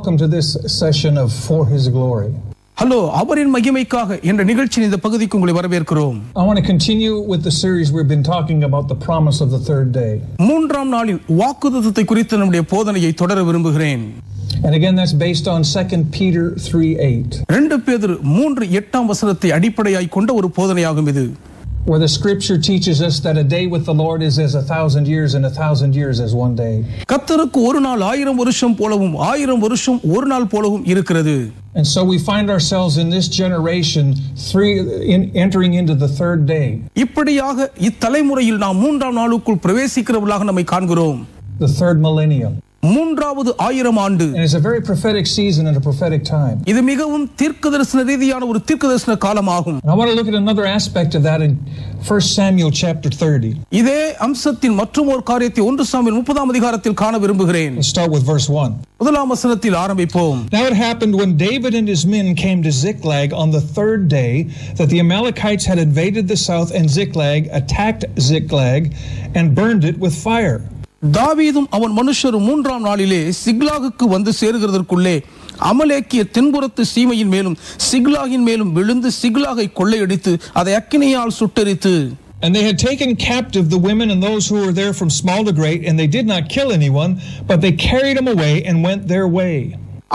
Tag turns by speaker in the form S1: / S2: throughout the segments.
S1: welcome to this session of For His Glory.
S2: Hello, அவரின் மகிமைக்காக என்ற நிகழ்ச்சியின் இந்த பகுதிக்கு உங்களை வரவேற்கிறோம்.
S1: I want to continue with the series we've been talking about, the promise of the third day.
S2: மூன்றாம் நாளின் வாக்குத்தத்தத்தை குறித்த நம்முடைய போதனையை தொடர விரும்புகிறேன்.
S1: And again, that's based on 2 Peter 3:8.
S2: 2 பேதுரு 3:8 வசனத்தை அடிப்படையாய் கொண்ட ஒரு போதனையாகும் இது.
S1: Where the scripture teaches us that a day with the Lord is as 1,000 years and 1,000 years as one day.
S2: கர்த்தருக்கு ஒரு நாள் 1000 வருஷம் போலவும் 1000 வருஷம் ஒரு நாள் போலவும் இருக்கிறது.
S1: And so we find ourselves in this generation entering into the third day.
S2: இப்படியாக இத்தலைமுறையில் நாம் மூன்றாம் நாளுக்குள் பிரவேசிக்கிறவர்களாக நம்மை காண்கிறோம்.
S1: The third millennium.
S2: மூன்றாவது 1000 ஆண்டு.
S1: And it's a very prophetic season and a prophetic time.
S2: இது மிகவும் தீர்க்கதரிசன ரீதியான ஒரு தீர்க்கதரிசன காலமாகும்.
S1: I want to look at another aspect of that in 1 Samuel chapter 30.
S2: இதே அம்சத்தின் மற்றொரு காரியத்தை 1 சாமுவேல் 30ஆம் அதிகாரத்தில் காண விரும்புகிறேன்.
S1: Let's start with verse 1.
S2: முதலாம் வசனத்தில் ஆரம்பிப்போம்.
S1: Now it happened when David and his men came to Ziklag on the third day that the Amalekites had invaded the south, and Ziklag attacked Ziklag and burned it with fire.
S2: தாவீதும் அவன் மனுஷரும் மூன்றாம் நாளிலே சிக்லாகுக்கு வந்து சேருகிறதற்குள்ளே அமலேக்கிய தென்புறத்து சீமையின் மேலும் சிக்லாகின் மேலும் விழுந்து சிக்லாகை கொள்ளையடித்து அதை அக்கினியால் சுட்டெரித்து.
S1: And they had taken captive the women and those who were there from small to great, and they did not kill anyone, but they carried them away and went their way.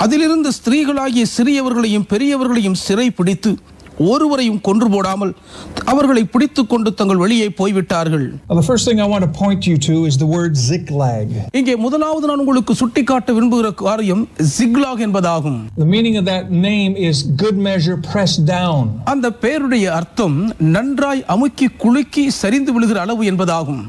S2: அதிலிருந்து ஸ்திரீகளாகிய சிறியவர்களையும் பெரியவர்களையும் சிறை பிடித்து ஒருவரையும் கொன்று போடாமல் அவர்களை பிடித்துக் கொண்டு தங்கள் வெளியே போய்விட்டார்கள்.
S1: The first thing I want to point you to is the word Ziklag.
S2: இங்கே முதலாவது நான் உங்களுக்கு சுட்டிக்காட்ட விரும்புகிற காரியம் சிக்லாக் என்பதாகும்.
S1: The meaning of that name is good measure pressed down.
S2: அந்த பெயருடைய அர்த்தம் நன்றாய் அமுக்கி குலுக்கி சரிந்து விழுகிற அளவு என்பதாகும்.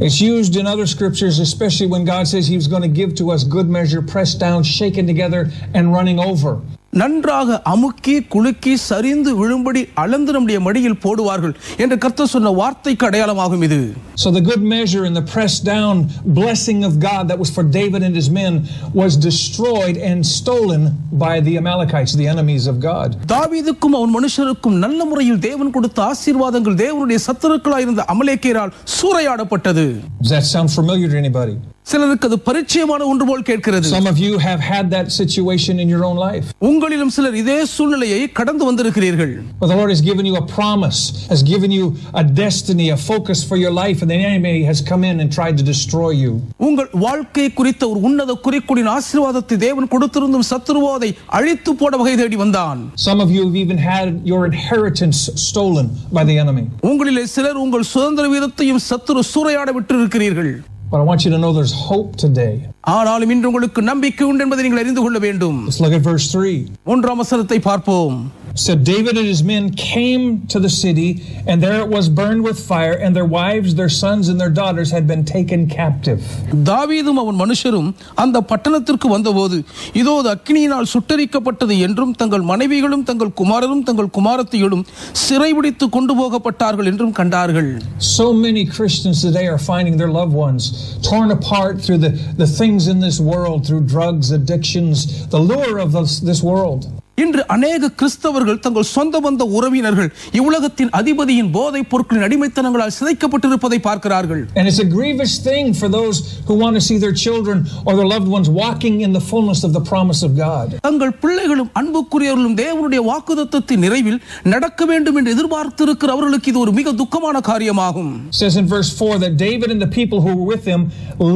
S1: It's used in other scriptures, especially when God says He was going to give to us good measure pressed down, shaken together and running over.
S2: நன்றாக அமுக்கி குலுக்கி சரிந்து விழும்படி அளந்து நம்முடைய மடியில் போடுவார்கள் என்று கர்த்தர் சொன்ன வார்த்தைக்கு அடையாளமாகும் இது.
S1: So the good measure and the pressed down blessing of God that was for David and his men was destroyed and stolen by the Amalekites, the enemies of God.
S2: தாவீதுக்கும் அவன் மனுஷருக்கும் நல்ல முறையில் தேவன் கொடுத்த ஆசீர்வாதங்கள் தேவனுடைய சத்துருக்களாய் இருந்த அமலேக்கியரால் சூறையாடப்பட்டது.
S1: Does that sound familiar to anybody?
S2: சிலருக்கு அது பரிச்சயமான ஒன்று போல் கேட்கிறது.
S1: Some of you have had that situation in your own life.
S2: உங்களிலும் சிலர் இதே சூழ்நிலையை கடந்து வந்திருக்கிறீர்கள்.
S1: But the Lord has given you a promise, has given you a destiny, a focus for your life, and the enemy has come in and tried to destroy you.
S2: உங்கள் வாழ்க்கை குறித்த ஒரு உன்னத குறிக்கோளின் ஆசீர்வாதத்தை தேவன் கொடுத்திருந்தும் சத்துருவோ அதை அழித்து போட வகை தேடி வந்தான்.
S1: Some of you have even had your inheritance stolen by the enemy.
S2: உங்களிலே சிலர் உங்கள் சுதந்திர வீதத்தையும் சத்துரு சூறையாட விட்டிருக்கிறீர்கள்.
S1: But I want you to know there's hope today.
S2: ஆனாலும் இன்று உங்களுக்கு நம்பிக்கை உண்டு என்பதை நீங்கள் அறிந்து கொள்ள வேண்டும்.
S1: Let's look at verse 3.
S2: 3ஆம் வசனத்தை பார்ப்போம்.
S1: So David and his men came to the city, and there it was burned with fire, and their wives, their sons, and their daughters had been taken captive.
S2: தாவீதும் அவன் மனுஷரும் அந்த பட்டணத்திற்கு வந்தபோது இதோ அது அக்கினியினால் சுட்டெரிக்கப்பட்டது என்றும் தங்கள் மனைவிகளும் தங்கள் குமாரரும் தங்கள் குமாரத்திகளும் சிறைபிடித்து கொண்டு போகப்பட்டார்கள் என்றும் கண்டார்கள்.
S1: So many Christians today are finding their loved ones torn apart through the things in this world, through drugs, addictions, the lure of this world.
S2: இன்று அநேக கிறிஸ்தவர்கள் தங்கள் சொந்த பந்த உறவினர்கள் இவ்வுலகத்தின் அதிபதியின் போதைப் பொருட்களின் அடிமைத்தனங்களால் சிதைக்கப்பட்டிருப்பதை பார்க்கிறார்கள்.
S1: And it's a grievous thing for those who want to see their children or their loved ones walking in the fullness of the promise of God.
S2: தங்கள் பிள்ளைகளும் அன்புக்குரியவர்களும் தேவனுடைய வாக்குத்தத்தத்தின் நிறைவில் நடக்க வேண்டும் என்று எதிர்பார்த்திருக்கிற அவர்களுக்கு இது ஒரு மிக துக்கமான காரியமாகும்.
S1: It says in verse 4 that David and the people who were with him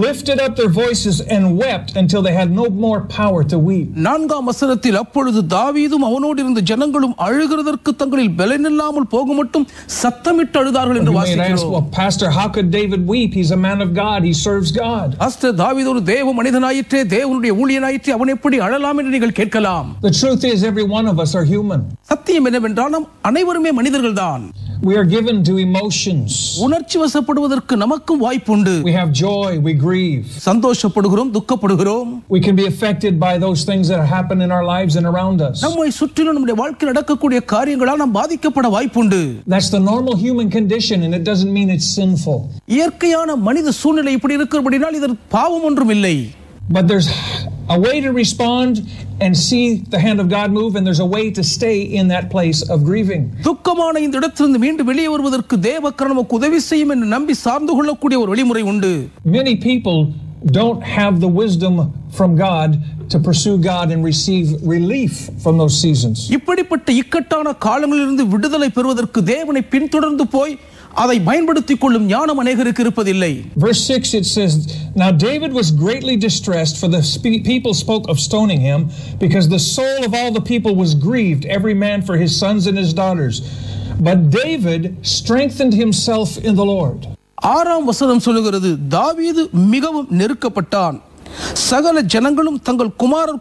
S1: lifted up their voices and wept until they had no more power to weep.
S2: 4ஆம் வசனத்தில் அப்பொழுது தாவீதும் அவனோடு இருந்த ஜனங்களும் அழுகிறதற்கு தங்களில் பலனில்லாமல் போக மட்டும் சத்தமிட்டு அழுதார்கள் என்று வாசிக்கிறோம்.
S1: Well, Pastor, how could David weep? He's a man of God. He serves God.
S2: Pastor, தாவீது ஒரு தேவ மனிதனாயிற்றே, தேவனுடைய ஊழியனாயிற்றே, அவன் எப்படி அழலாம் என்று நீங்கள் கேட்கலாம்.
S1: The truth is every one of us are human.
S2: சத்தியம் என்னவென்றால் நாம் அனைவருமே மனிதர்கள்தான்.
S1: We are given to emotions.
S2: உணர்ச்சி வசப்படுவதற்கு நமக்கும் வாய்ப்புண்டு.
S1: We have joy, we grieve.
S2: சந்தோஷப்படுகிறோம், துக்கப்படுகிறோம்.
S1: We can be affected by those things that happen in our lives and around us.
S2: நம்மை சுற்றிலும் நம்முடைய வாழ்க்கையில் நடக்கக்கூடிய காரியங்களால் நாம் பாதிக்கப்பட வாய்ப்புண்டு.
S1: That's the normal human condition, and it doesn't mean it's sinful.
S2: இயற்கையான மனித சூழ்நிலை இப்படி இருக்கிறபடியால் இது பாவம் ஒன்றும் இல்லை.
S1: But there's a way to respond and see the hand of God move, and there's a way to stay in that place of grieving.
S2: துக்கமான இந்த இடத்திலிருந்து மீண்டும் வெளியே வருவதற்கு தேவ கரம் நமக்கு உதவி செய்யும் என்று நம்பி சார்ந்து கொள்ளக்கூடிய ஒரு வழிமுறை உண்டு.
S1: Many people don't have the wisdom from God to pursue God and receive relief from those seasons.
S2: இப்படிப்பட்ட இக்கட்டான காலங்களிலிருந்து விடுதலை பெறுவதற்கு தேவனை பின்தொடர்ந்து போய் அதை பயன்படுத்திக் கொள்ளும் ஞானம் அநேகருக்கு இருப்பதில்லை.
S1: Verse 6 it says, Now David was greatly distressed, for the people spoke of stoning him, because the soul of all the people was grieved, every man for his sons and his daughters. But David strengthened himself in the Lord.
S2: 6ஆம் வசனம் சொல்லுகிறது, தாவீது மிகவும் நெருக்கப்பட்டான். சகல ஜனங்களும் தங்கள்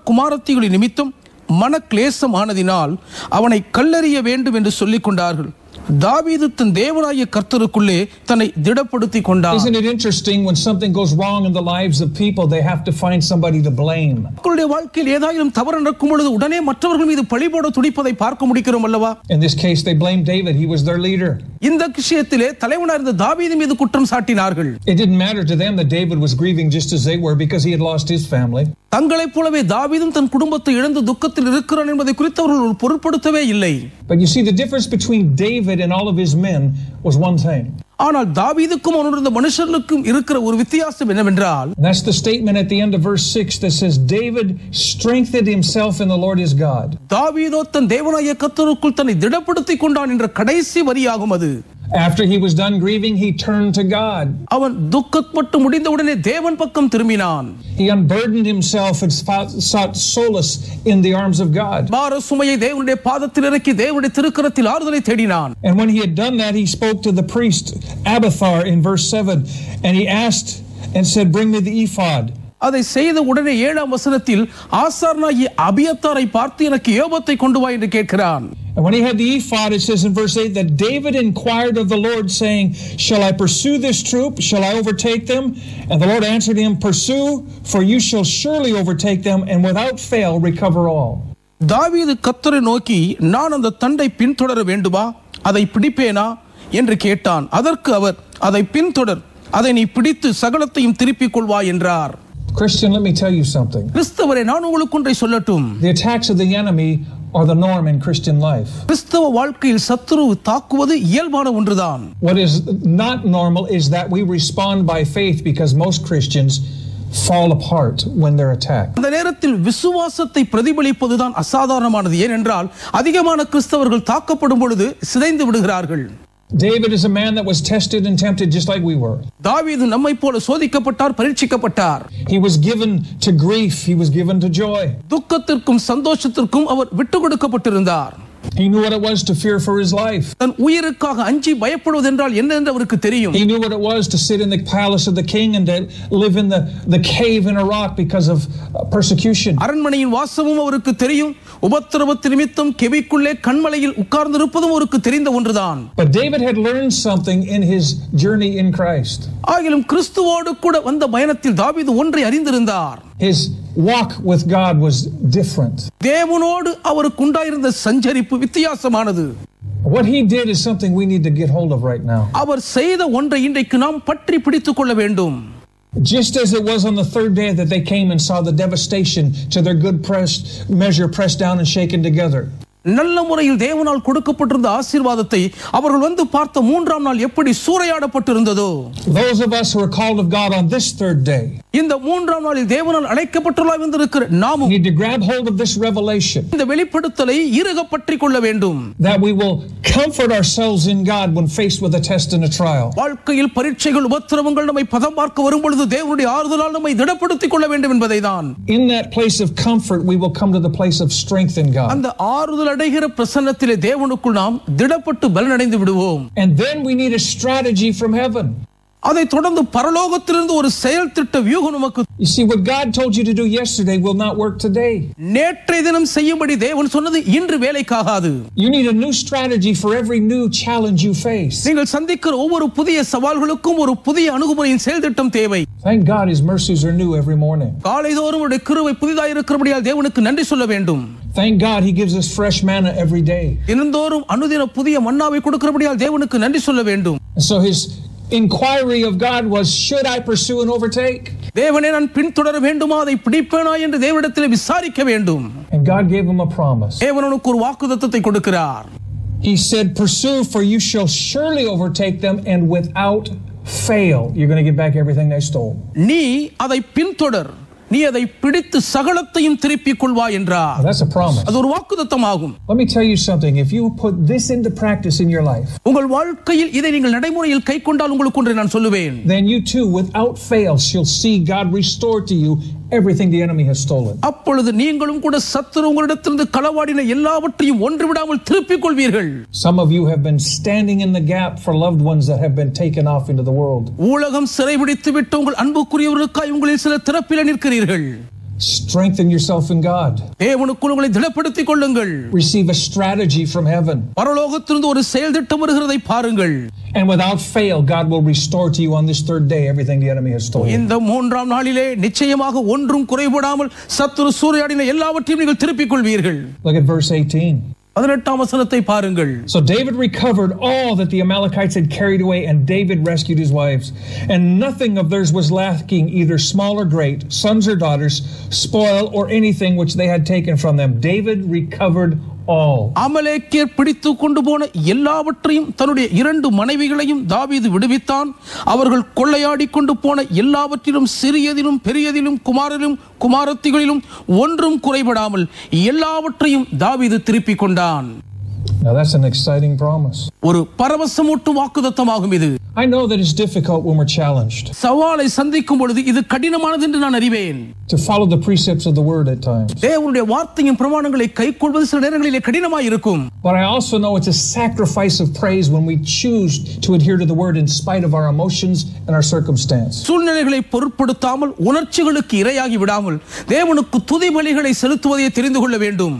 S2: குமாரத்திகளின் நிமித்தம் மனக்லேசமானதினால் அவனை கல்லெறிய வேண்டும் என்று சொல்லிக் கொண்டார்கள். தாவீது தன் தேவனாகிய கர்த்தருக்குள்ளே தன்னை திடப்படுத்திக் கொண்டார்.
S1: Isn't it interesting when something goes wrong in the lives of people, they have to find somebody to blame.
S2: மக்களுடைய வாழ்க்கையில் ஏதாயிலும் தவறு நடக்கும் பொழுது உடனே மற்றவர்கள் மீது பழிபோட துடிப்பதை பார்க்க முடிக்கிறோம் அல்லவா?
S1: In this case they blamed David, he was their leader.
S2: இந்த விஷயத்திலே தலைவனாக இருந்த தாவீது மீது குற்றம் சாட்டினார்கள்.
S1: It didn't matter to them that David was grieving just as they were, because he had lost his family.
S2: தங்களைப் போலவே தாவீதும் தன் குடும்பத்தை இழந்து துக்கத்தில் இருக்கிறான் என்பதை குறித்து அவர்கள் பொருட்படுத்தவே இல்லை.
S1: But you see, the difference between David and all of his men was one thing.
S2: ஆனால் தாவீதுக்கும் அவனுடைய மனுஷர்களுக்கும் இருக்கிற ஒரு வித்தியாசம் என்னவென்றால்,
S1: that's the statement at the end of verse 6 that says David strengthened himself in the Lord his God.
S2: தாவீதோ தன் தேவனாகிய கர்த்தருக்குள் தன்னை திடப்படுத்திக் கொண்டான் என்ற கடைசி வரியாகும் அது.
S1: After he was done grieving, he turned to God.
S2: அவன் துக்கப்பட்டு முடிந்தவுடனே தேவன் பக்கம் திரும்பினான்.
S1: He unburdened himself and sought solace in the arms of God.
S2: பார சுமையை தேவனுடைய பாதத்தில் இறக்கி தேவனுடைய திருக்கரத்தில் ஆறுதலை தேடினான்.
S1: And when he had done that, he spoke to the priest Abiathar in verse 7, and he asked and said, Bring me the ephod.
S2: அதை செய்த உடனே 7ஆம் வசனத்தில் ஆசாரனாகிய அபியத்தாரை பார்த்து எனக்கு ஏபத்தை கொண்டு வா என்று கேட்கிறான்.
S1: And when he had the ephod, it says in verse 8 that David inquired of the Lord, saying, Shall I pursue this troop? Shall I overtake them? And the Lord answered him, Pursue, for you shall surely overtake them, and without fail recover all.
S2: தாவீது கர்த்தரை நோக்கி, நான் அந்த தண்டை பின்தொடர வேண்டுமா? அதை பிடிப்பேனா என்று கேட்டான். அதற்கு அவர், அதை பின்தொடர், அதை நீ பிடித்து சகலத்தையும் திருப்பிக் கொள்வாய் என்றார்.
S1: Christian, let me tell you something.
S2: கிறிஸ்தவரே, நான் உங்களுக்கு ஒன்றை சொல்லட்டும்.
S1: The attacks of the enemy are the norm in Christian life.
S2: கிறிஸ்தவ வாழ்க்கையில் சத்துரு தாக்குவது இயல்பான ஒன்றுதான்.
S1: What is not normal is that we respond by faith, because most Christians fall apart when they're attacked.
S2: அந்த நேரத்தில் விசுவாசத்தை பிரதிபலிப்பதுதான் அசாதாரணமானது. ஏனென்றால் அதிகமான கிறிஸ்தவர்கள் தாக்கப்படும் பொழுது சிதைந்து விடுகிறார்கள்.
S1: David is a man that was tested and tempted just like we were.
S2: தாவீது நம்மை போல சோதிக்கப்பட்டார், பரீட்சிக்கப்பட்டார்.
S1: He was given to grief, he was given to joy.
S2: துக்கத்திற்கும் சந்தோஷத்திற்கும் அவர் விட்டு கொடுக்கப்பட்டிருந்தார்.
S1: He knew what it was to fear for his life.
S2: தன் உயிருக்காக அஞ்சி பயப்படுவது என்றால் என்ன என்று அவருக்கு தெரியும்.
S1: He knew what it was to sit in the palace of the king and to live in the cave in a rock because of persecution.
S2: அரண்மனையின் வாசமும் அவருக்கு தெரியும். உபத்திரவத்தின் நிமித்தம் கெபிக்குள்ளே கண்மலையில் உட்கார்ந்திருப்பதும் அவருக்கு தெரிந்த ஒன்றுதான்.
S1: But David had learned something in his journey in Christ.
S2: ஆகிலும் கிறிஸ்துவோடு கூட வந்த பயணத்தில் தாவீது ஒன்றை அறிந்திருந்தார்.
S1: His walk with God was different.
S2: தேவனோடு அவருக்கு உண்டாயிருந்த சஞ்சரிப்பு வித்தியாசமானது.
S1: What he did is something we need to get hold of right now.
S2: அவர் செய்த ஒன்றை இன்றைக்கு நாம் பற்றி பிடித்துக் கொள்ள வேண்டும்.
S1: Just as it was on the third day that they came and saw the devastation to their good measure pressed down and shaken together.
S2: நல்ல முறையில் தேவனால் கொடுக்கப்பட்டிருந்த ஆசீர்வாதத்தை அவர்கள் வந்து பார்த்த 3ஆம் நாள் எப்படி சூறையாடப்பட்டிருந்ததோ,
S1: those of us who are called of God on this third day,
S2: இந்த 3ஆம் நாளில் தேவனால் அழைக்கப்பட்டுள்ளாய் வந்திருக்கிற நாமும்
S1: need to grab hold of this revelation,
S2: இந்த வெளிப்படுத்தலை இறுக பற்றிக் கொள்ள வேண்டும்.
S1: that we will comfort ourselves in God when faced with a test and a trial.
S2: வாழ்க்கையில் பரீட்சைகள் உபத்திரவங்கள் நம்மை பதம் பார்க்க வரும் பொழுது தேவனுடைய ஆறுதலால் நம்மை திடப்படுத்திக் கொள்ள வேண்டும் என்பதை தான்.
S1: In that place of comfort we will come to the place of strength in God.
S2: அந்த ஆறுதல் அடைகிற பிரசன்னத்திலே தேவனுக்குள் நாம் திடப்பட்டு பலனடைந்து விடுவோம்.
S1: And then we need a strategy from heaven.
S2: அதை தொடர்ந்து பரலோகத்திலிருந்து ஒரு செயல் திட்ட வியூகம் நமக்கு.
S1: You see, what God told you to do yesterday will not work today.
S2: நேற்றைய தினம் செய்யும்படி தேவன் சொன்னது இன்று வேலைக்காகாது.
S1: You need a new strategy for every new challenge you face.
S2: நீங்கள் சந்திக்கிற ஒவ்வொரு புதிய சவால்களுக்கும் ஒரு புதிய அணுகுமுறையின் செயல் திட்டம் தேவை.
S1: Thank God his mercies are new every morning.
S2: காலைதோறும் அவருடைய கிருபை புதிதாக இருக்கிறபடியால் தேவனுக்கு நன்றி சொல்ல வேண்டும்.
S1: Thank God he gives us fresh manna every day.
S2: தினந்தோறும் அனுதின புதிய மன்னாவை கொடுக்கிறபடியால் தேவனுக்கு நன்றி சொல்ல வேண்டும்.
S1: So his inquiry of God was, should I pursue and overtake?
S2: தேவனே, நான் பின்தொடர வேண்டுமா, அதை பிடிப்பேனா என்று தேவனிடத்தில் விசாரிக்க வேண்டும்.
S1: And God gave him a promise.
S2: தேவன் அவனுக்கு ஒரு வாக்குத்தத்தத்தை கொடுக்கிறார்.
S1: He said, pursue, for you shall surely overtake them, and without fail, you're going to get back everything they stole.
S2: நீ அதை பின்தொடர், நீ அதை பிடித்து சகலத்தையும் திருப்பிக் கொள்வாய் என்றார்.
S1: That's a promise.
S2: அது ஒரு வாக்குத்தத்தமாகும்.
S1: Let me tell you something. If you put this into practice in your life,
S2: உங்கள் வாழ்க்கையில் இதை நீங்கள் நடைமுறையில் கைக்கொண்டால் உங்களுக்கு ஒன்றை நான் சொல்லுவேன்.
S1: then you too, without fail, shall see God restore to you everything the enemy has stolen.
S2: அப்பொழுது நீங்களும் கூட சத்துரு உங்களிடத்திலிருந்து களவாடின எல்லாவற்றையும் ஒன்று விடாமல் திருப்பிக் கொள்வீர்கள்.
S1: Some of you have been standing in the gap for loved ones that have been taken off into the world.
S2: உலகம் சிறைபிடித்து விட்ட உங்கள் அன்புக்குரியவர்களுக்காய் உங்களில் சிலர் திறப்பிலே நிற்கிறீர்கள்.
S1: Strengthen yourself in God.
S2: தேவனுக்குள் உங்களை திடப்படுத்திக் கொள்ளுங்கள்.
S1: Receive a strategy from heaven.
S2: பரலோகத்திலிருந்து ஒரு செயல் திட்டம் வருகிறதை பாருங்கள்.
S1: And without fail, God will restore to you on this third day everything the enemy has stolen.
S2: இந்த மூன்றாம் நாளிலே நிச்சயமாக ஒன்றும் குறைபடாமல் சத்துரு சூறையாடின எல்லாவற்றையும் நீங்கள் திருப்பிக் கொள்வீர்கள்.
S1: Look at verse 18.
S2: 18ஆம் வசனத்தை பாருங்கள்.
S1: So David recovered all that the Amalekites had carried away, and David rescued his wives, and nothing of theirs was lacking, either small or great, sons or daughters, spoil or anything which they had taken from them. David recovered all.
S2: அமலேக்கியர் பிடித்து கொண்டு போன எல்லாவற்றையும் தன்னுடைய 2 மனைவிகளையும் தாவீது விடுவித்தான். அவர்கள் கொள்ளையாடி கொண்டு போன எல்லாவற்றிலும் சிறியதிலும் பெரியதிலும் குமாரரிலும் குமாரத்திகளிலும் ஒன்றும் குறைபடாமல் எல்லாவற்றையும் தாவீது திருப்பிக் கொண்டான்.
S1: Now that's an exciting promise.
S2: ஒரு பரவசமூட்டும் வாக்குத்தத்தமாகும் இது.
S1: I know that it's difficult when we're challenged.
S2: சவாலை சந்திக்கும் பொழுது இது கடினமானது என்று நான் அறிவேன்.
S1: To follow the precepts of the word at times.
S2: தேவனுடைய வார்த்தையின் பிரமாணங்களை கைக்கொள்வது சில நேரங்களிலே கடினமாய் இருக்கும்.
S1: But I also know it's a sacrifice of praise when we choose to adhere to the word in spite of our emotions and our circumstance.
S2: சூழ்நிலைகளை பொருட்படுத்தாமல் உணர்ச்சிகளுக்கு இரையாகி விடாமல் தேவனுக்கு துதி பலிகளை செலுத்துவதை தெரிந்து கொள்ள வேண்டும்.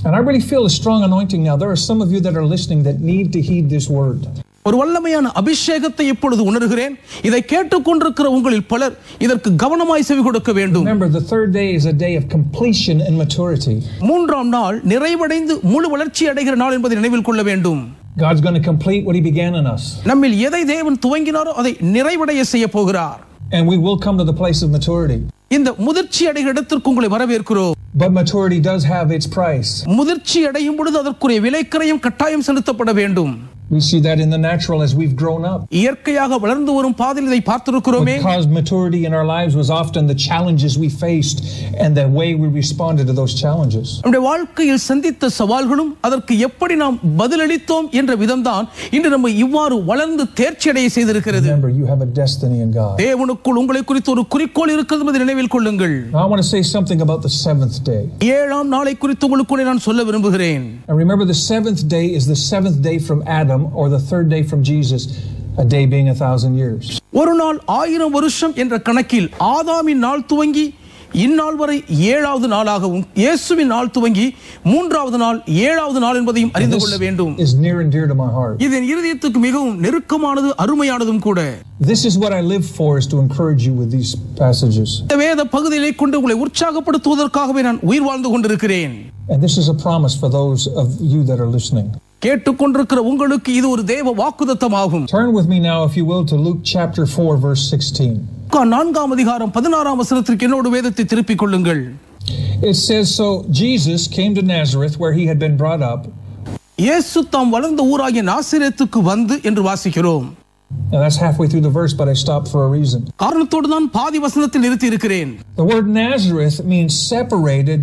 S1: And I really feel a strong anointing now. There are some of you that are listening that need to heed this word.
S2: ஒரு வல்லமையான அபிஷேகத்தை இப்பொழுது உணர்கிறேன். இதை கேட்டுக்கொண்டிருக்கிற உங்களில் பலர் இதற்கு கவனமாய் செவி கொடுக்க வேண்டும்.
S1: Remember, the third day is a day of completion and maturity.
S2: மூன்றாம் நாள் நிறைவடைந்து முழு வளர்ச்சி அடைகிற நாள் என்பதை நினைவில் கொள்ள வேண்டும்.
S1: God's going to complete what he began in us.
S2: நம்மில் எதை தேவன் துவங்கினாரோ அதை நிறைவடைய செய்ய போகிறார்.
S1: And we will come to the place of maturity.
S2: இந்த முதிர்ச்சி அடைகிற இடத்திற்கு உங்களை வரவேற்கிறோம்.
S1: But maturity does have its price.
S2: முதிர்ச்சி அடையும் பொழுது அதற்குரிய விலைக்கரையும் கட்டாயம் செலுத்தப்பட வேண்டும்.
S1: We see that in the natural as we've grown up.
S2: இயற்கையாக வளர்ந்து வரும் பாதையில் இதை பார்த்திருக்கிறோமே.
S1: What caused maturity in our lives was often the challenges we faced and the way we responded to those challenges.
S2: நம்முடைய வாழ்க்கையில் சந்தித்த சவால்களும் அதற்கு எப்படி நாம் பதிலளித்தோம் என்ற விதம்தான் இன்று நம்ம இவ்வாறு வளர்ந்து தேர்ச்சி அடைய செய்திருக்கிறது.
S1: Remember, you have a destiny in God.
S2: தேவனுக்குள் உங்களை குறித்து ஒரு குறிக்கோள் இருக்கிறது என்பதை நினைவில் கொள்ளுங்கள்.
S1: I want to say something about the seventh day.
S2: 7ஆம் நாளை குறித்து உங்களுக்கு நான் சொல்ல விரும்புகிறேன்.
S1: And remember, the seventh day is the seventh day from Adam, or the third day from Jesus, a day being 1,000 years.
S2: ஒரு நாள் 1000 வருஷம் என்ற கணக்கில் ஆதாமின் நாள் துவங்கி இந்நாள் வரை 7வது நாளாகவும் இயேசுவின் நாள் துவங்கி 3வது நாள் 7வது நாள் என்பதையும் அறிந்து கொள்ள வேண்டும்.
S1: Is near and dear to my heart.
S2: இது என் இதயத்துக்கு மிகவும் நெருக்கமானது அருமையானதும் கூட.
S1: This is what I live for, is to encourage you with these passages.
S2: இந்த வேத பகுதிகளை கொண்டு உங்களை உற்சாகப்படுத்துவதற்காகவே நான் உயிர் வாழ்ந்து கொண்டிருக்கிறேன்.
S1: And this is a promise for those of you that are listening.
S2: கேட்டுக்கொண்டிருக்கிற உங்களுக்கு இது ஒரு தேவ வாக்குத்தத்தமாகும்.
S1: Turn with me now, if you will, to Luke chapter 4 verse 16.
S2: 4ஆம் அதிகாரம் 16ஆம் வசனத்திற்கு என்னோடு வேதத்தை திருப்பிக் கொள்ளுங்கள்.
S1: It says, so Jesus came to Nazareth where he had been brought up.
S2: இயேசு தாம் வளர்ந்த ஊராகிய நாசரேத்துக்கு வந்து என்று வாசிக்கிறோம்.
S1: Now that's halfway through the verse, but I stopped for a reason.
S2: காரணத்தோடு தான் பாதி வசனத்தில் நிறுத்தி இருக்கிறேன்.
S1: The word Nazareth means separated,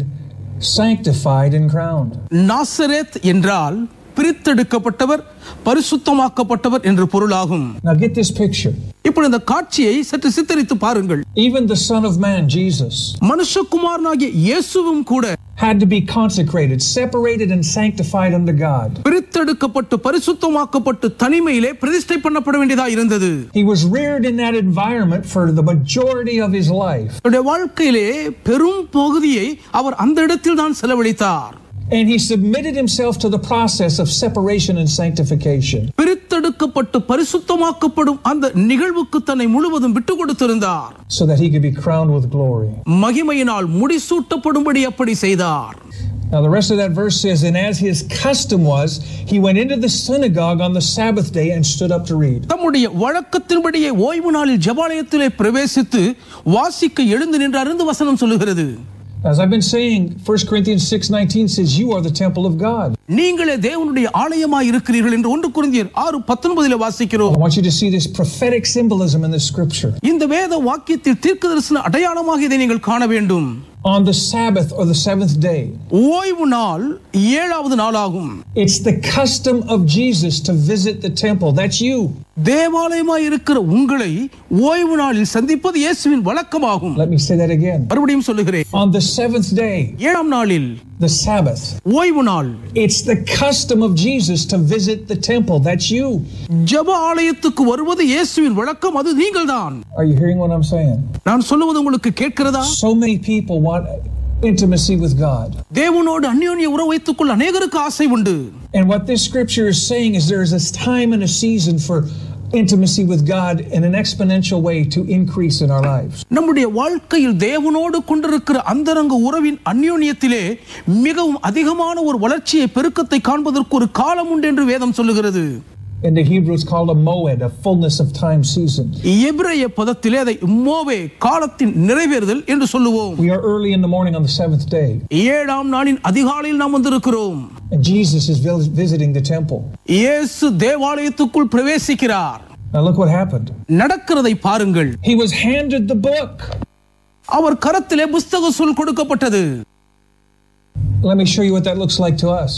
S1: sanctified and crowned.
S2: Nazareth என்றால் பிரித்தெடுக்கப்பட்டவர், பரிசுத்தமாக்கப்பட்டவர் என்று பொருளாகும்.
S1: Now get this picture.
S2: இப்பொழுது இந்த காட்சியை சற்று சித்தரித்து பாருங்கள்.
S1: Even the Son of Man, Jesus,
S2: மனுஷகுமாரனாகிய இயேசுவும் கூட
S1: had to be consecrated, separated and sanctified unto God.
S2: பிரித்தெடுக்கப்பட்டு பரிசுத்தமாக்கப்பட்டு தனிமையிலே பிரதிஷ்டை பண்ணப்பட வேண்டியதா இருந்தது.
S1: He was reared in that environment for the majority of his life.
S2: அவருடைய வாழ்க்கையிலே பெரும் பகுதியை அவர் அந்த இடத்தில் தான் செலவழித்தார்.
S1: And he submitted himself to the process of separation and sanctification.
S2: பிரித்தெடுக்கப்பட்டு பரிசுத்தமாக்கப்படும் அந்த நிகழ்வுக்கு தன்னை முழுவதும் விட்டு கொடுத்திருந்தார்.
S1: So that he could be crowned with glory.
S2: மகிமையினால் முடிசூட்டப்படும்படி அப்படி செய்தார்.
S1: Now the rest of that verse says, and as his custom was, he went into the synagogue on the Sabbath day and stood up to read.
S2: தம்முடைய வழக்கத்தின்படியே ஓய்வு நாளில் ஜெபாலயத்திலே பிரவேசித்து வாசிக்க எழுந்து நின்றார் என்று வசனம் சொல்லுகிறது.
S1: As I've been saying, 1 Corinthians 6:19 says you are the temple of God.
S2: நீங்களே தேவனுடைய ஆலயமாய் இருக்கிறீர்கள் என்று 1 கொரிந்தியர் 6:19 வாசிக்கிறோம்.
S1: I want you to see this prophetic symbolism in this scripture.
S2: இந்த வேத வாக்கியத்தில் தீர்க்கதரிசன அடையாளமாக இதை நீங்கள் காண வேண்டும்.
S1: On the Sabbath or the seventh day,
S2: ஓய்வு நாள் 7வது நாளாகும்.
S1: It's the custom of Jesus to visit the temple. That's you.
S2: தேவாலயமாய் இருக்கிற உங்களை ஓய்வு நாளில் சந்திப்பது இயேசுவின் வழக்கமாகும்.
S1: Let me say that again.
S2: மறுபடியும் சொல்லுகிறேன்.
S1: On the seventh day,
S2: 7ஆம் நாளில்,
S1: the Sabbath,
S2: ஓய்வு நாள்,
S1: it's the custom of Jesus to visit the temple. That's you.
S2: ஜெப ஆலயத்துக்கு வருவது இயேசுவின் வழக்கம், அது நீங்கள்தான்.
S1: Are you hearing what I'm saying?
S2: நான் சொல்லுவது உங்களுக்கு கேட்கிறதா?
S1: So many people want intimacy with God.
S2: தேவனோடு அந்யோன்ய உறவு வைத்துக் கொள்ள அநேகருக்கு ஆசை உண்டு.
S1: And what this scripture is saying is there is a time and a season for intimacy with God in an exponential way to increase in our lives.
S2: நம்முடைய வாழ்க்கையில் தேவனோடு கொண்டிருக்கிற அந்தரங்க உறவின் அந்யோன்யத்திலே மிகவும் அதிகமான ஒரு வளர்ச்சியை பெருக்கத்தை காண்பதற்கு ஒரு காலம் உண்டு என்று வேதம் சொல்லுகிறது.
S1: In the Hebrew it's called a moed, a fullness of time season.
S2: எபிரேய பதத்திலே அதை மோவே, காலத்தின் நிறைவேறுதல் என்று சொல்லுவோம்.
S1: We are early in the morning on the seventh day.
S2: 7ஆம் நாளின் அதிகாலையில் நாம் வந்திருக்கிறோம்.
S1: And Jesus is visiting the temple.
S2: இயேசு தேவாலயத்துக்குள் பிரவேசிக்கிறார்.
S1: Now look what happened.
S2: நடக்கிறதை பாருங்கள்.
S1: He was handed the book.
S2: அவர் கரத்திலே புத்தக சொல் கொடுக்கப்பட்டது.
S1: Let me show you what that looks like to us.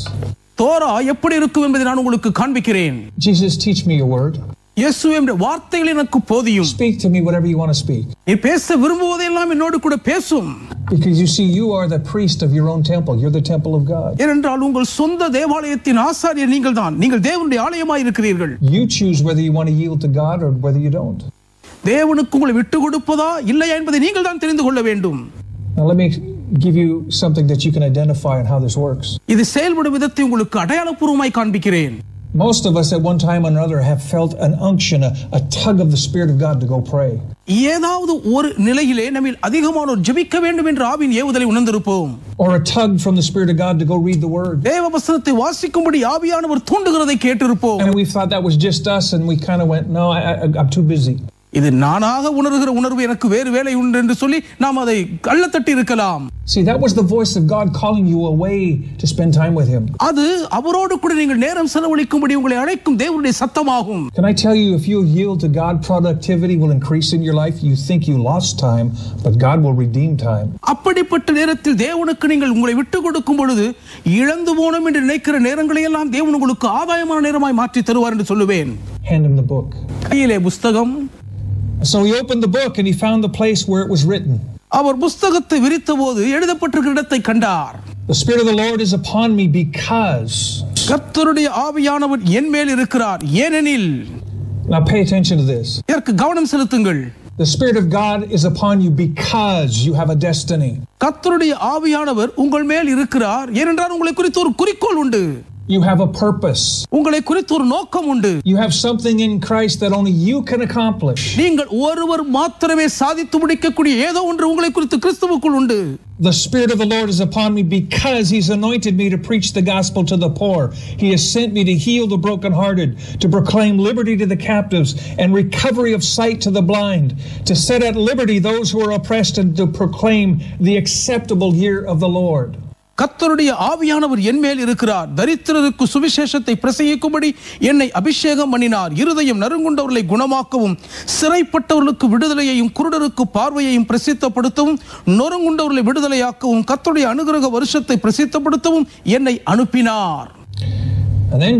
S2: Torah எப்படி இருக்கும் என்பதை நான் உங்களுக்கு காண்பிக்கிறேன்.
S1: Jesus, teach me your word.
S2: இயேசுவே, உம்முடைய வார்த்தைகள் எனக்கு போதியும்.
S1: Speak to me whatever you want to speak.
S2: நீ பேச விரும்புவதெல்லாம் என்னோடு கூட பேசும்.
S1: Because you see, you are the priest of your own temple. You're the temple of God.
S2: ஏனென்றால் உங்கள் சொந்த தேவாலயத்தின் ஆசாரியர் நீங்கள்தான். நீங்கள் தேவனுடைய ஆலயமாய் இருக்கிறீர்கள்.
S1: You choose whether you want to yield to God or whether you don't.
S2: தேவனுக்கு உங்களை விட்டு கொடுப்பதா இல்லையா என்பதை நீங்கள் தான் தெரிந்து கொள்ள வேண்டும்.
S1: Now let me give you something that you can identify and how this works.
S2: இது செயல்படும் விதத்தை உங்களுக்கு அடையாளபூர்வமாய் காண்பிக்கிறேன்.
S1: Most of us at one time or another have felt an unction, a tug of the Spirit of God to go pray.
S2: ஏதாவது ஒரு நிலையிலே நம்மில் அதிகமானோர் ஜெபிக்க வேண்டும் என்ற ஆவியின் ஏவுதலை உணர்ந்திருப்போம்.
S1: Or a tug from the Spirit of God to go read the word.
S2: தேவ வசனத்தை வாசிக்கும்படி ஆவியானவர் தூண்டுகிறதை கேட்டிருப்போம்.
S1: And we thought that was just us and we kind of went, no, I'm too busy.
S2: இது நானாக உணர்கிற உணர்வு, எனக்கு வேறு வேலை உண்டு என்று சொல்லி நாம் அதை கள்ளத்தட்டி இருக்கலாம்.
S1: See, that was the voice of God calling you away to spend time with him.
S2: அது அவரோடு கூட நீங்கள் நேரம் செலவழிக்கும்படி உங்களை அழைக்கும் தேவனுடைய சத்தமாகும்.
S1: Can I tell you, if you yield to God, productivity will increase in your life. You think you lost time, but God will redeem time.
S2: அப்படிப்பட்ட நேரத்தில் தேவனுக்கு நீங்கள் உங்களை விட்டு கொடுக்கும் பொழுது இழந்து போனோம் என்று நினைக்கிற நேரங்களை எல்லாம் தேவன் உங்களுக்கு ஆதாயமான நேரமாய் மாற்றி தருவார் என்று சொல்லுவேன்.
S1: Hand him the book.
S2: கையிலே புத்தகம்.
S1: So he opened the book and he found the place where it was written.
S2: அவர் புத்தகத்தை விரித்தபோது எழுதப்பட்டிருக்கிற இடத்தை கண்டார்.
S1: The Spirit of the Lord is upon me because.
S2: கர்த்தருடைய ஆவியானவர் என் மேல் இருக்கிறார், ஏனெனில்.
S1: Now pay attention to this.
S2: இதற்கு கவனம் செலுத்துங்கள்.
S1: The Spirit of God is upon you because you have a destiny.
S2: கர்த்தருடைய ஆவியானவர் உங்கள் மேல் இருக்கிறார், ஏனென்றால் உங்களை குறித்து ஒரு குறிக்கோள் உண்டு.
S1: You have a purpose.
S2: உங்களை குறித்து ஒரு நோக்கம் உண்டு.
S1: You have something in Christ that only you can accomplish.
S2: நீங்கள் ஒருவர் மாத்திரமே சாதித்து முடிக்கக்கூடிய ஏதோ ஒன்று உங்களை குறித்து கிறிஸ்துவுக்குள் உண்டு.
S1: The Spirit of the Lord is upon me because he's anointed me to preach the gospel to the poor. He has sent me to heal the brokenhearted, to proclaim liberty to the captives and recovery of sight to the blind, to set at liberty those who are oppressed and to proclaim the acceptable year of the Lord.
S2: கர்த்தருடைய ஆவியானவர் என் மேல் இருக்கிறார், தரித்திரருக்கு சுவிசேஷத்தை பிரசங்கிக்கும்படி என்னை அபிஷேகம் பண்ணினார், இருதயம் நறுங்குண்டவர்களை குணமாக்கவும், சிறைப்பட்டவர்களுக்கு விடுதலையையும் குருடருக்கு பார்வையையும் பிரசித்தப்படுத்தவும், நொறுங்குண்டவர்களை விடுதலையாக்கவும், கர்த்தருடைய அனுகிரக வருஷத்தை பிரசித்தப்படுத்தவும் என்னை அனுப்பினார்.
S1: And then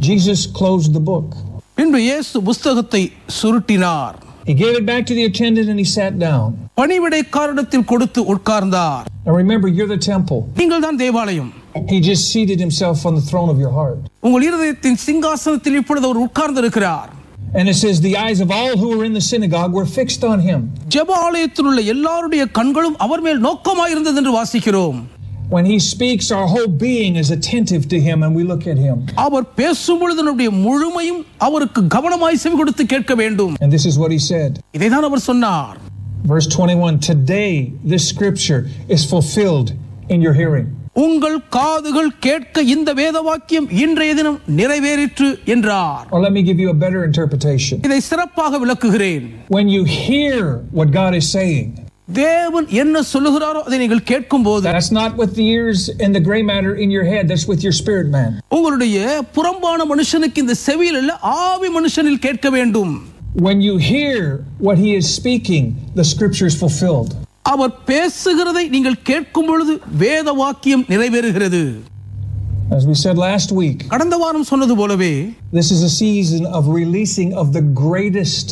S1: Jesus closed the book.
S2: பின்பு இயேசு புத்தகத்தை சுருட்டினார்.
S1: He gave it back to the attendant and he sat down.
S2: பணிவிடைக்காரனிடத்தில் கொடுத்து உட்கார்ந்தார்.
S1: Now remember, you're the temple.
S2: நீங்கள் தான் தேவாலயம்.
S1: He just seated himself on the throne of your heart.
S2: உங்கள் இருதயத்தின் சிங்காசனத்தில் இப்பொழுது அவர் உட்கார்ந்து இருக்கிறார்.
S1: And it says the eyes of all who were in the synagogue were fixed on him.
S2: ஜெப ஆலயத்தில் உள்ள எல்லாருடைய கண்களும் அவர் மேல் நோக்கமாய் இருந்தது என்று வாசிக்கிறோம்.
S1: When he speaks, our whole being is attentive to him and we look at him.
S2: அவர் பேசும் பொழுது நம்முடைய முழுமையும் அவருக்கு கவனமாய் செவி கொடுத்து கேட்க வேண்டும்.
S1: And this is what he said.
S2: இதைதான் அவர் சொன்னார்.
S1: Verse 21, today this scripture is fulfilled in your hearing.
S2: உங்கள் காதுகள் கேட்க இந்த வேத வாக்கியம் இன்றைய தினம் நிறைவேறிற்று என்றார்.
S1: Or let me give you a better interpretation.
S2: இதை சிறப்பாக விளக்குகிறேன்.
S1: When you hear what God is saying,
S2: தேவன் என்ன சொல்லுகிறாரோ அதை நீங்கள் கேட்கும்போது,
S1: that's not with the ears and the gray matter in your head, that's with your spirit man.
S2: உங்களுடைய புறம்பான மனுஷனுக்கு இந்த செவியில் அல்ல, ஆவி மனுஷனில் கேட்க வேண்டும்.
S1: When you hear what he is speaking, the scripture is fulfilled.
S2: அவர் பேசுகிறதை நீங்கள் கேட்கும் பொழுது வேத வாக்கியம் நிறைவேறுகிறது.
S1: As we said last week,
S2: கடந்த வாரம் சொன்னது போலவே,
S1: this is a season of releasing of the greatest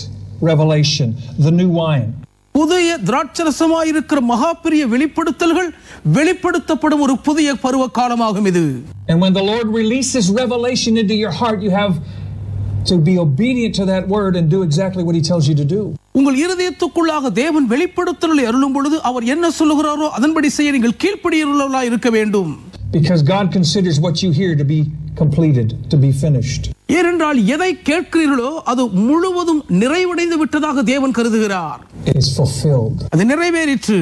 S1: revelation, the new wine.
S2: புதிய திராட்சரசமாய் இருக்கிற மகா பெரிய வெளிப்படுத்தல்கள் வெளிப்படுத்தப்படும் ஒரு புதிய பருவ காலமாகும் இது.
S1: And when the Lord releases revelation into your heart, you have to be obedient to that word and do exactly what he tells you to do.
S2: உங்கள் இருதயத்துக்குள்ளாக தேவன் வெளிப்படுத்தலை அருளும் பொழுது அவர் என்ன சொல்லுகிறாரோ அதன்படி செய்ய நீங்கள் கீழ்ப்படியுள்ளவர்களாய் இருக்க வேண்டும்.
S1: Because God considers what you hear to be completed, to be finished.
S2: ஏனென்றால் எதை கேட்கிறீர்களோ அது முழுவதும் நிறைவடைந்து விட்டதாக தேவன் கருதுகிறார்.
S1: It is fulfilled.
S2: அது நிறைவேறிற்று.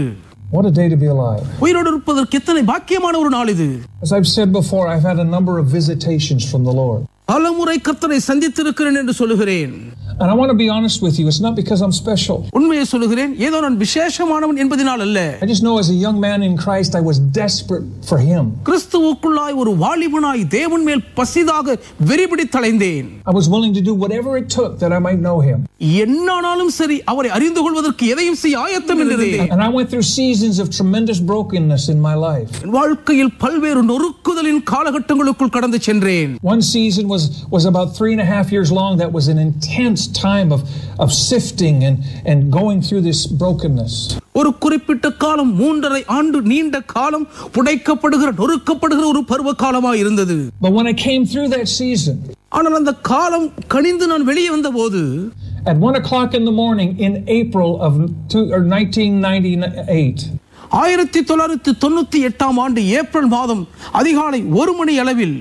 S1: What a day to be alive.
S2: உயிரோடு இருப்பதற்கு எத்தனை பாக்கியமான ஒரு நாள் இது.
S1: As I've said before, I've had a number of visitations from the Lord.
S2: பலமுறை கர்த்தரை சந்தித்திருக்கிறேன் என்று சொல்லுகிறேன்.
S1: And I want to be honest with you, it's not because I'm special.
S2: உண்மையை சொல்லுகிறேன், ஏதோ நான் விசேஷமானவன் என்பதனால் அல்ல.
S1: I just know as a young man in Christ I was desperate for him.
S2: கிறிஸ்துவுக்குள்ளாய் ஒரு வாலிபனாய் தேவன் மேல் பசிதாக வெறிபிடித்து அலைந்தேன்.
S1: I was willing to do whatever it took that I might know him.
S2: என்னானாலும் சரி அவரை அறிந்து கொள்வதற்கு எதையும் செய்ய ஆயத்தம் இருந்தேன்.
S1: And I went through seasons of tremendous brokenness in my life.
S2: வாழ்க்கையில் பல்வேறு நொறுக்குதலின் காலகட்டங்களுக்குள் கடந்து சென்றேன்.
S1: One season was about 3.5 years long. That was an intense time of sifting and going through this brokenness.
S2: ஒரு குறிப்பிட்ட காலம் 3.5 ஆண்டு நீண்ட காலம் புடைக்கப்படுகிற நொறுக்கப்படுகிற ஒரு பருவ காலமாக இருந்தது.
S1: But when I came through that season,
S2: ஆனால் அந்த காலம் கனிந்து நான் வெளியே வந்தபோது,
S1: at 1 o'clock in the morning in April of 1998,
S2: 1998 ஆண்டு ஏப்ரல் மாதம் அதிகாலை 1 மணி அளவில்,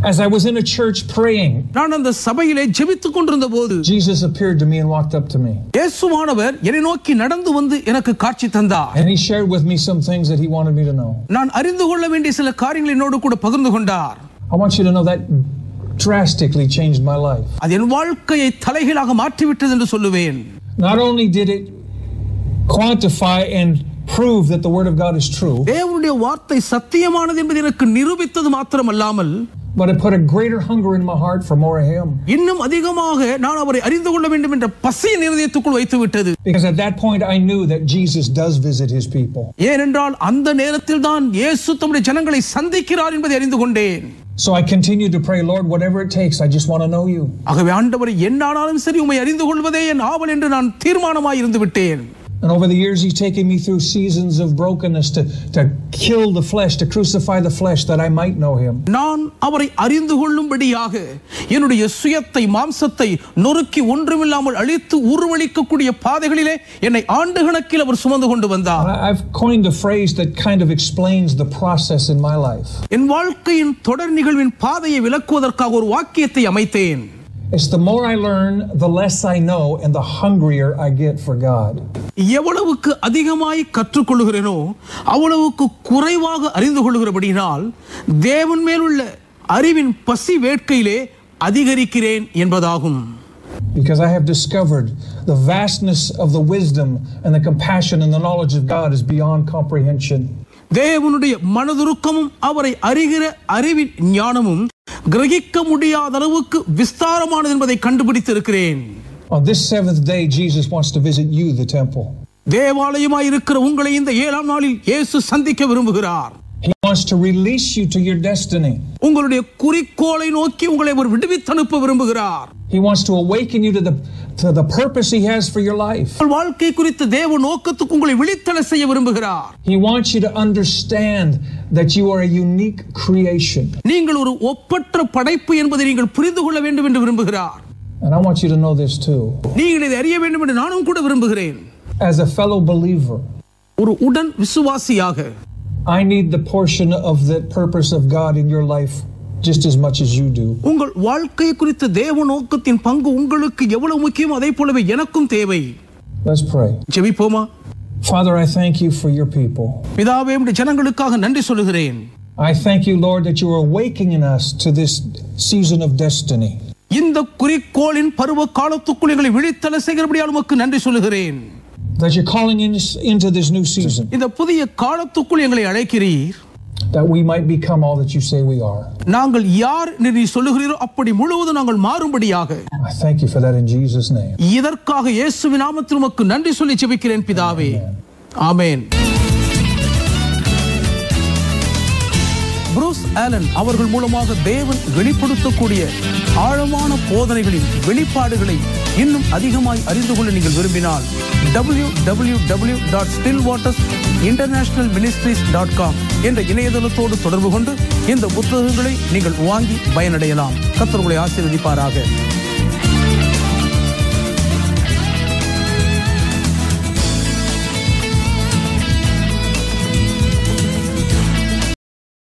S1: as I was in a church praying,
S2: நான் அந்த சபையிலே ஜெபித்துக் கொண்டிருந்த போது
S1: Jesus appeared to me and walked up to me.
S2: இயேசுவானவர் என்னை நோக்கி நடந்து வந்து எனக்கு காட்சி தந்தார்.
S1: And he shared with me some things that he wanted me to know.
S2: நான் அறிந்து கொள்ள வேண்டிய சில காரியங்களை என்னோடு கூட பகிர்ந்து கொண்டார்.
S1: I want you to know that drastically changed my life.
S2: அது என் வாழ்க்கையை தலைகீழாக மாற்றிவிட்டது என்று சொல்லுவேன்.
S1: Not only did it quantify and prove that the word of God is true,
S2: தேவனுடைய வார்த்தை சத்தியமானது என்பதை எனக்கு நிரூபித்தது மாத்திரமல்லாமல்,
S1: but it put a greater hunger in my heart for more of him.
S2: இன்னும் அதிகமாக நான் அவரை அறிந்து கொள்ள வேண்டும் என்ற பசி என் இதயத்துக்குள் வைத்து விட்டது.
S1: Because at that point I knew that Jesus does visit his people.
S2: ஏனென்றால் அந்த நேரத்தில் தான் இயேசு தம்முடைய ஜனங்களை சந்திக்கிறார் என்பதை அறிந்து கொண்டேன்.
S1: So I continued to pray, Lord, whatever it takes, I just want to know you.
S2: ஆகவே ஆண்டவரே என்னானாலும் சரி உம்மை அறிந்து கொள்வதே என் ஆவல் என்று நான் தீர்மானமாய் இருந்து விட்டேன்.
S1: And over the years, he's taken me through seasons of brokenness to kill the flesh, to crucify the flesh, that I might know him.
S2: நான் அவரை அறிந்து கொள்ளும்படியாக என்னுடைய சுயத்தை மாம்சத்தை நொறுக்கி ஒன்றுமில்லாமல் அழித்து உருவளிக்கக்கூடிய பாதைகளிலே என்னை ஆண்டு கணக்கில் அவர் சுமந்து கொண்டு வந்தார்.
S1: I've coined a phrase that kind of explains the process in my life.
S2: என் வாழ்க்கையின் தொடர் நிகழ்வின் பாதையை விளக்குவதற்காக ஒரு வாக்கியத்தை அமைத்தேன்.
S1: It's the more I learn, the less I know, and the hungrier I get for God.
S2: எவ்வளவுக்கு அதிகமாய் கற்றுக்கொள்கிறேனோ அவ்வளவுக்கு குறைவாக அறிந்து கொள்கிறபடியால் தேவன் மேலுள்ள அறிவின் பசி வேட்கையிலே அதிகரிக்கிறேன் என்பதாகும்.
S1: Because I have discovered the vastness of the wisdom and the compassion and the knowledge of God is beyond comprehension.
S2: தேவனுடைய மனதுருக்கமும் அவரை அறிகிற அறிவின் ஞானமும் கிரகிக்க முடியாத அளவுக்கு விஸ்தாரமானது என்பதை கண்டுபிடித்திருக்கிறேன்.
S1: On this 7th day, Jesus wants to visit you, the temple.
S2: தேவாலயமாய் இருக்கிற உங்களை இந்த 7ஆம் நாளில் இயேசு சந்திக்க விரும்புகிறார்.
S1: He wants to release you to your destiny.
S2: உங்களுடைய குறிக்கோளை நோக்கி உங்களை அவர் விடுவித்து அனுப்ப விரும்புகிறார்.
S1: He wants to awaken you to the purpose he has for your life.
S2: வாழ்க்கை குறித்த தேவ நோக்கத்துக்கு உங்களை விழித்தெழ செய்ய விரும்புகிறார்.
S1: He wants you to understand that you are a unique creation.
S2: நீங்கள் ஒரு ஒப்பற்ற படைப்பு என்பதை நீங்கள் புரிந்து கொள்ள வேண்டும் என்று விரும்புகிறார்.
S1: And I want you to know this too.
S2: நீங்கள் இதை அறிய வேண்டும் என்று நானும் கூட விரும்புகிறேன்.
S1: As a fellow believer,
S2: ஒரு உடன் விசுவாசியாக,
S1: I need the portion of that purpose of God in your life just as much as you do.
S2: உங்கள் வாழ்க்கை குறித்த தேவ நோக்கத்தின் பங்கு உங்களுக்கு எவ்வளவு முக்கியம் அதே போலவே எனக்கும் தேவை.
S1: Let's pray.
S2: ஜெபிப்போமா?
S1: Father, I thank you for your people.
S2: பிதாவே உம்முடைய ஜனங்களுக்காக நன்றி சொல்கிறேன்.
S1: I thank you, Lord, that you are awakening us to this season of destiny.
S2: இந்த குறிக்கோளின் பருவ காலத்துக்குள் எங்களை விழித்தெழ செய்கிறபடியால் உமக்கு நன்றி சொல்கிறேன்.
S1: that you're calling into this new season.
S2: இந்த புதிய காலத்துக்குள் எங்களை அழைக்கிறீர்.
S1: That we might become all that you say we are.
S2: நாங்கள் யார் என்று நீ சொல்லுகிறீரோ அப்படி முழுவதும் நாங்கள் மாறும்படியாக.
S1: I thank you for that in Jesus' name.
S2: இதற்காக இயேசுவின் நாமத்தில் உமக்கு நன்றி சொல்லி ஜெபிக்கிறேன் பிதாவே. ஆமென். புரூஸ் ஆலன் அவர்கள் மூலமாக தேவன் வெளிப்படுத்தக்கூடிய ஆழமான போதனைகளின் வெளிப்பாடுகளை இன்னும் அதிகமாய் அறிந்து கொள்ள நீங்கள் விரும்பினால் www.stillwatersinternationalministries.com என்ற இணையதளத்தோடு தொடர்பு கொண்டு இந்த புத்தகங்களை நீங்கள் வாங்கி பயனடையலாம். கர்த்தர் உங்களை ஆசீர்வதிப்பாராக.